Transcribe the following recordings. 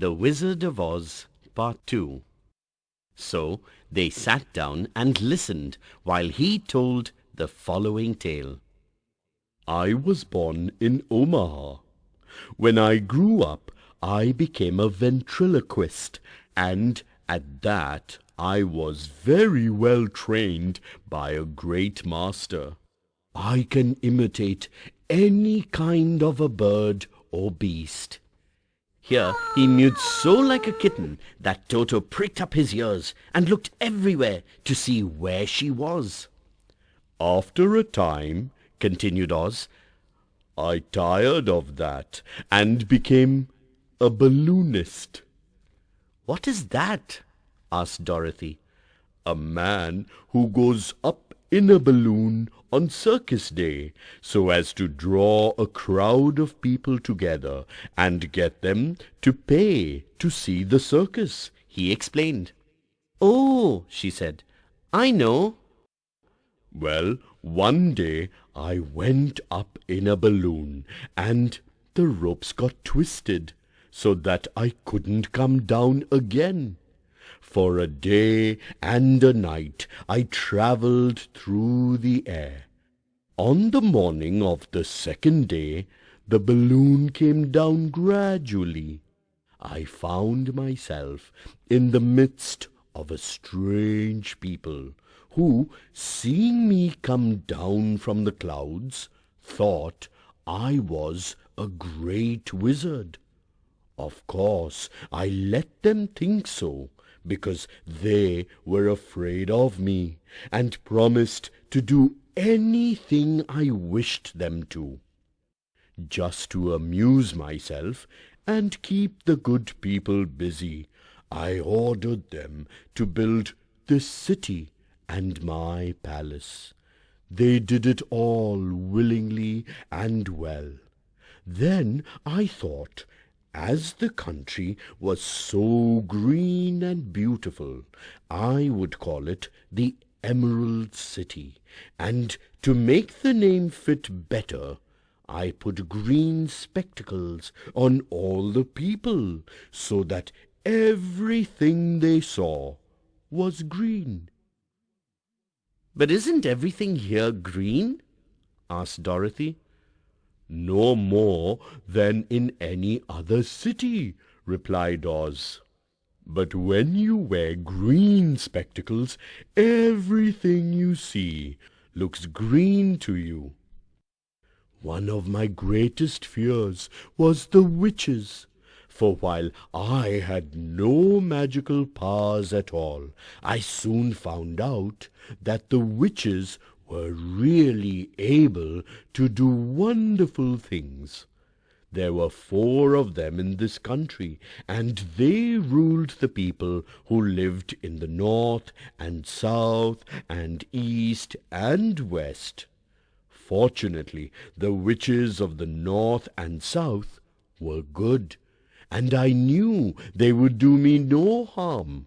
The Wizard of Oz, Part 2. So they sat down and listened while he told the following tale. I was born in Omaha. When I grew up, I became a ventriloquist, and at that I was very well trained by a great master. I can imitate any kind of a bird or beast. Here he mewed so like a kitten that Toto pricked up his ears and looked everywhere to see where she was. After a time, continued Oz, I tired of that and became a balloonist. What is that? Asked Dorothy. A man who goes up in a balloon on circus day so as to draw a crowd of people together and get them to pay to see the circus, he explained. Oh, she said, I know. Well, one day I went up in a balloon and the ropes got twisted so that I couldn't come down again. For a day and a night I travelled through the air. On the morning of the second day, the balloon came down gradually. I found myself in the midst of a strange people, who, seeing me come down from the clouds, thought I was a great wizard. Of course, I let them think so, because they were afraid of me, and promised to do anything I wished them to. Just to amuse myself and keep the good people busy, I ordered them to build this city and my palace. They did it all willingly and well. Then I thought, as the country was so green and beautiful, I would call it the Emerald City, and to make the name fit better, I put green spectacles on all the people, so that everything they saw was green. But isn't everything here green? Asked Dorothy. No more than in any other city, replied Oz. But when you wear green spectacles, everything you see looks green to you. One of my greatest fears was the witches, for while I had no magical powers at all, I soon found out that the witches were really able to do wonderful things. There were 4 of them in this country, and they ruled the people who lived in the north and south and east and west. Fortunately, the witches of the north and south were good, and I knew they would do me no harm.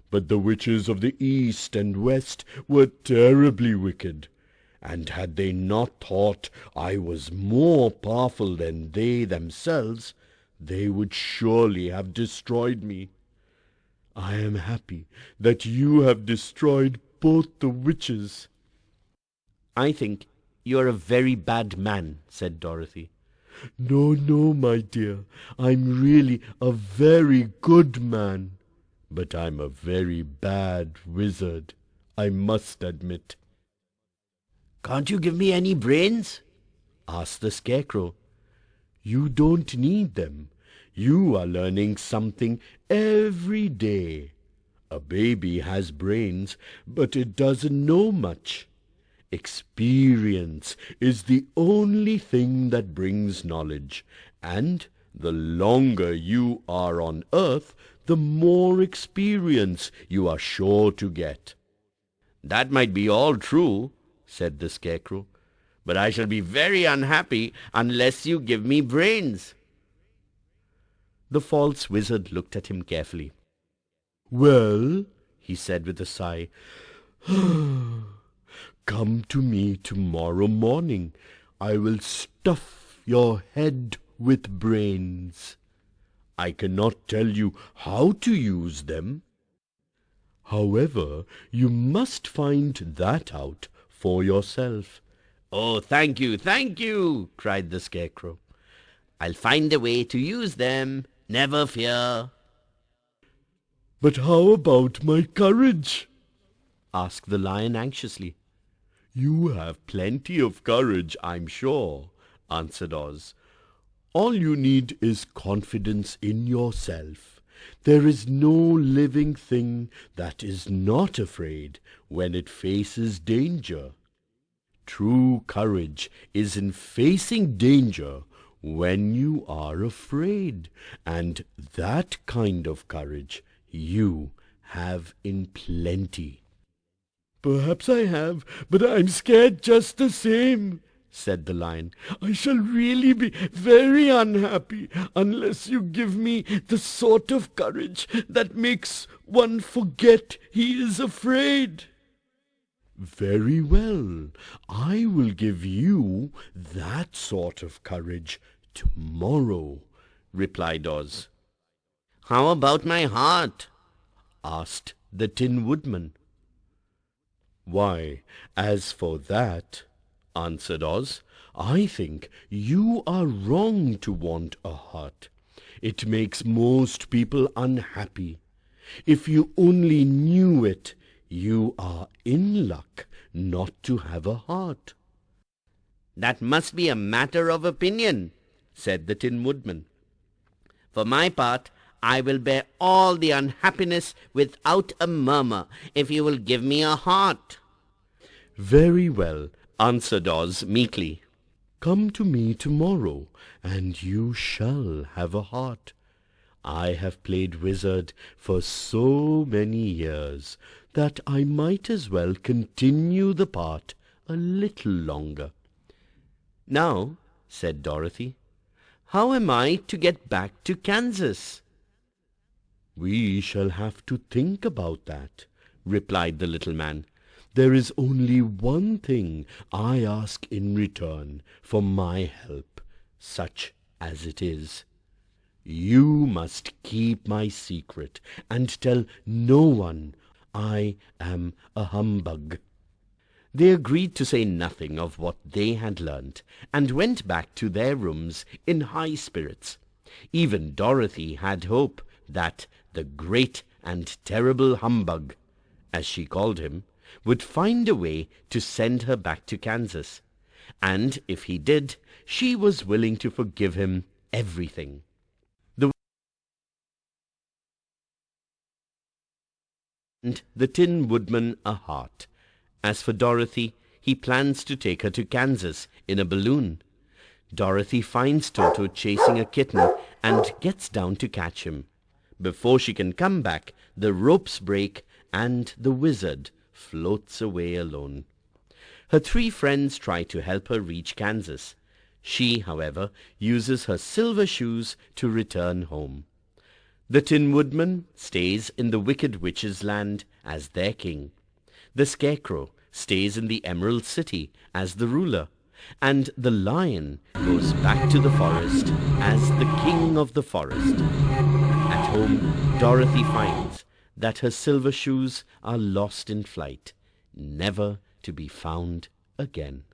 But the witches of the east and west were terribly wicked, and had they not thought I was more powerful than they themselves, they would surely have destroyed me. I am happy that you have destroyed both the witches. I think you are a very bad man, said Dorothy. No, no, my dear, I'm really a very good man. But I'm a very bad wizard, I must admit. Can't you give me any brains? Asked the Scarecrow. You don't need them. You are learning something every day. A baby has brains, but it doesn't know much. Experience is the only thing that brings knowledge, and the longer you are on Earth, the more experience you are sure to get. That might be all true, said the Scarecrow, but I shall be very unhappy unless you give me brains. The false wizard looked at him carefully. Well, he said with a sigh, come to me tomorrow morning. I will stuff your head with brains. I cannot tell you how to use them. However, you must find that out for yourself." "Oh, thank you," cried the Scarecrow. "I'll find a way to use them, never fear." "But how about my courage?" asked the Lion anxiously. "You have plenty of courage, I'm sure," answered Oz. "All you need is confidence in yourself. There is no living thing that is not afraid when it faces danger. True courage is in facing danger when you are afraid, and that kind of courage you have in plenty." "Perhaps I have, but I'm scared just the same," said the Lion. "I shall really be very unhappy unless you give me the sort of courage that makes one forget he is afraid." "Very well, I will give you that sort of courage tomorrow," replied Oz. "How about my heart?" asked the Tin Woodman. "Why, as for that," answered Oz, "I think you are wrong to want a heart. It makes most people unhappy. If you only knew it, you are in luck not to have a heart." "That must be a matter of opinion," said the Tin Woodman. "For my part, I will bear all the unhappiness without a murmur, if you will give me a heart." "Very well," answered Oz meekly. "Come to me tomorrow, and you shall have a heart. I have played wizard for so many years that I might as well continue the part a little longer." "Now," said Dorothy, "how am I to get back to Kansas?" "We shall have to think about that," replied the little man. "There is only one thing I ask in return for my help, such as it is. You must keep my secret and tell no one I am a humbug." They agreed to say nothing of what they had learnt, and went back to their rooms in high spirits. Even Dorothy had hope that the great and terrible humbug, as she called him, would find a way to send her back to Kansas. And if he did, she was willing to forgive him everything. The Tin Woodman a heart. As for Dorothy, he plans to take her to Kansas in a balloon. Dorothy finds Toto chasing a kitten and gets down to catch him. Before she can come back, the ropes break and the wizard floats away alone. Her three friends try to help her reach Kansas. She, however, uses her silver shoes to return home. The Tin Woodman stays in the Wicked Witch's land as their king. The Scarecrow stays in the Emerald City as the ruler, and the Lion goes back to the forest as the king of the forest. At home, Dorothy finds that her silver shoes are lost in flight, never to be found again.